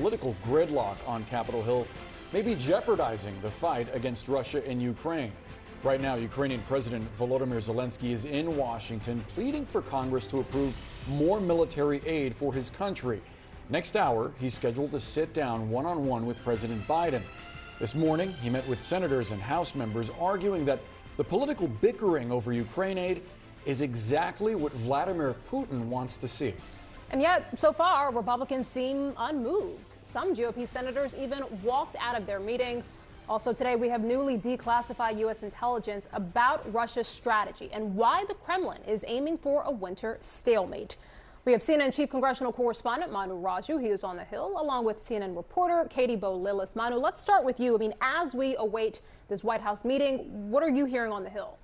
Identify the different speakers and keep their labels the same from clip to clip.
Speaker 1: political gridlock on Capitol Hill may be jeopardizing the fight against Russia in Ukraine. Right now, Ukrainian President Volodymyr Zelensky is in Washington pleading for Congress to approve more military aid for his country. Next hour, he's scheduled to sit down one-on-one with President Biden. This morning, he met with senators and House members arguing that the political bickering over Ukraine aid is exactly what Vladimir Putin wants to see.
Speaker 2: And yet, so far, Republicans seem unmoved. Some GOP senators even walked out of their meeting. Also today, we have newly declassified U.S. intelligence about Russia's strategy and why the Kremlin is aiming for a winter stalemate. We have CNN Chief Congressional Correspondent Manu Raju. He is on the Hill, along with CNN reporter Katie Bo-Lillis. Manu, let's start with you. I mean, as we await this White House meeting, what are you hearing on the Hill?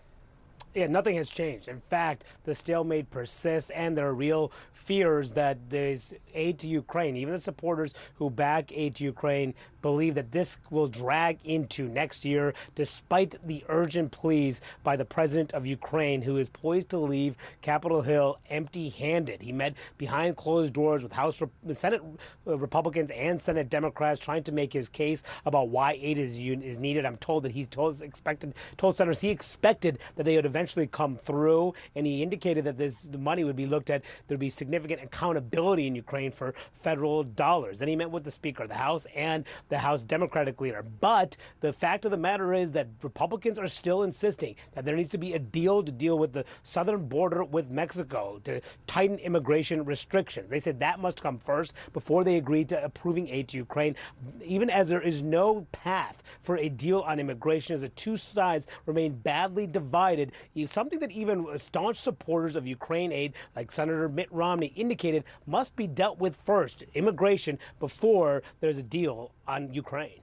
Speaker 3: Yeah, nothing has changed. In fact, the stalemate persists, and there are real fears that there's aid to Ukraine. Even the supporters who back aid to Ukraine believe that this will drag into next year, despite the urgent pleas by the president of Ukraine, who is poised to leave Capitol Hill empty-handed. He met behind closed doors with Senate Republicans and Senate Democrats, trying to make his case about why aid is needed. I'm told that he told senators he expected that they would eventually come through, and he indicated that the money would be looked at. There'd be significant accountability in Ukraine for federal dollars. Then he met with the Speaker of the House and the House Democratic leader. But the fact of the matter is that Republicans are still insisting that there needs to be a deal to deal with the southern border with Mexico, to tighten immigration restrictions. They said that must come first before they agreed to approving aid to Ukraine, even as there is no path for a deal on immigration, as the two sides remain badly divided. Something that even staunch supporters of Ukraine aid, like Senator Mitt Romney, indicated must be dealt with first, immigration, before there's a deal on Ukraine.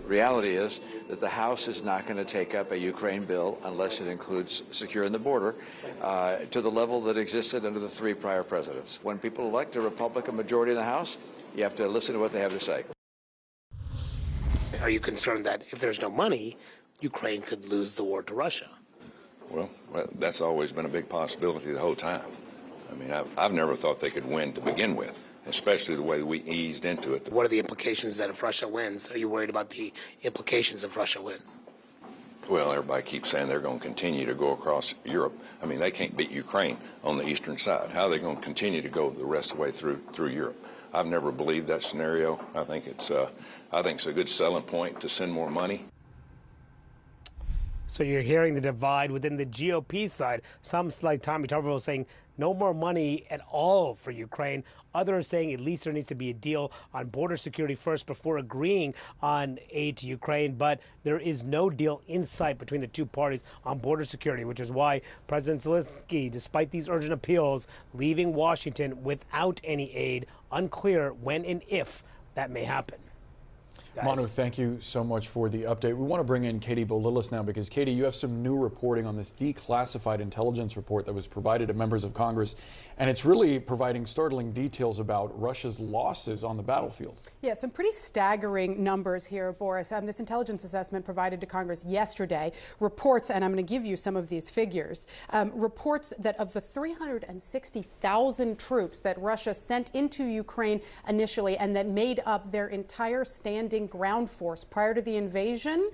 Speaker 4: Reality is that the House is not going to take up a Ukraine bill unless it includes securing the border to the level that existed under the three prior presidents. When people elect a Republican majority in the House, you have to listen to what they have to say.
Speaker 3: Are you concerned that if there's no money, Ukraine could lose the war to Russia?
Speaker 5: Well, that's always been a big possibility the whole time. I mean, I've never thought they could win to begin with, especially the way we eased into it.
Speaker 3: What are the implications that if Russia wins? Are you worried about the implications if Russia wins?
Speaker 5: Well, everybody keeps saying they're going to continue to go across Europe. I mean, they can't beat Ukraine on the eastern side. How are they going to continue to go the rest of the way through Europe? I've never believed that scenario. I think it's a good selling point to send more money.
Speaker 3: So you're hearing the divide within the GOP side. Some, like Tommy Tuberville, saying no more money at all for Ukraine. Others saying at least there needs to be a deal on border security first before agreeing on aid to Ukraine. But there is no deal in sight between the two parties on border security, which is why President Zelensky, despite these urgent appeals, leaving Washington without any aid. Unclear when and if that may happen. Guys.
Speaker 1: Manu, thank you so much for the update. We want to bring in Katie Bo-Lillis now because, Katie, you have some new reporting on this declassified intelligence report that was provided to members of Congress, and it's really providing startling details about Russia's losses on the battlefield.
Speaker 6: Yeah, some pretty staggering numbers here, Boris. This intelligence assessment provided to Congress yesterday reports, and I'm going to give you some of these figures, reports that of the 360,000 troops that Russia sent into Ukraine initially and that made up their entire standing ground force prior to the invasion,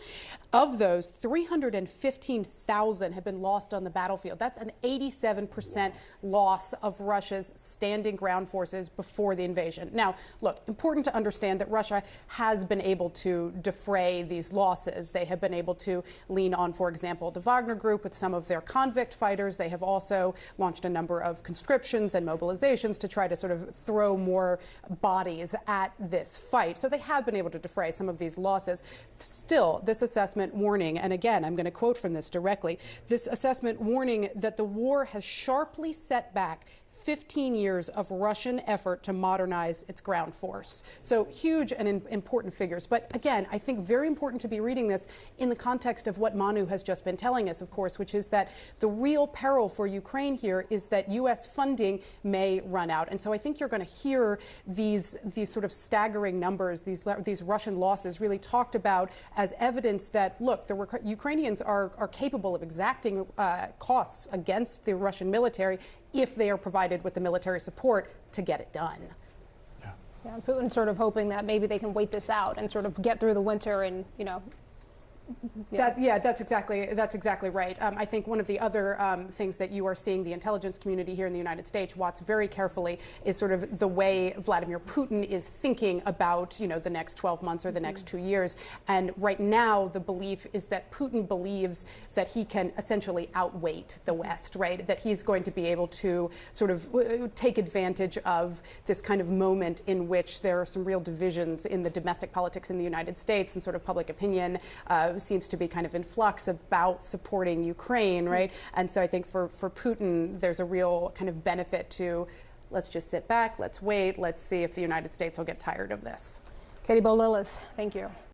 Speaker 6: of those, 315,000 have been lost on the battlefield. That's an 87% loss of Russia's standing ground forces before the invasion. Now, look, important to understand that Russia has been able to defray these losses. They have been able to lean on, for example, the Wagner Group with some of their convict fighters. They have also launched a number of conscriptions and mobilizations to try to sort of throw more bodies at this fight. So they have been able to defray some of these losses. Still, this assessment warning, and again, I'm going to quote from this directly, this assessment warning that the war has sharply set back 15 years of Russian effort to modernize its ground force. So huge and important figures. But again, I think very important to be reading this in the context of what Manu has just been telling us, of course, which is that the real peril for Ukraine here is that U.S. funding may run out. And so I think you're going to hear these sort of staggering numbers, these Russian losses really talked about as evidence that, look, the Ukrainians are capable of exacting costs against the Russian military if they are provided with the military support to get it done.
Speaker 1: Yeah.
Speaker 2: Yeah, Putin's sort of hoping that maybe they can wait this out and sort of get through the winter and, you know.
Speaker 6: That's exactly right. I think one of the other things that you are seeing the intelligence community here in the United States watch very carefully is sort of the way Vladimir Putin is thinking about, you know, the next 12 months or the next 2 years. And right now, the belief is that Putin believes that he can essentially outweight the West, right? That he's going to be able to sort of take advantage of this kind of moment in which there are some real divisions in the domestic politics in the United States, and sort of public opinion seems to be kind of in flux about supporting Ukraine, right? And so I think for Putin, there's a real kind of benefit to, let's just sit back, let's wait, let's see if the United States will get tired of this.
Speaker 2: Katie Bo-Lillis, thank you.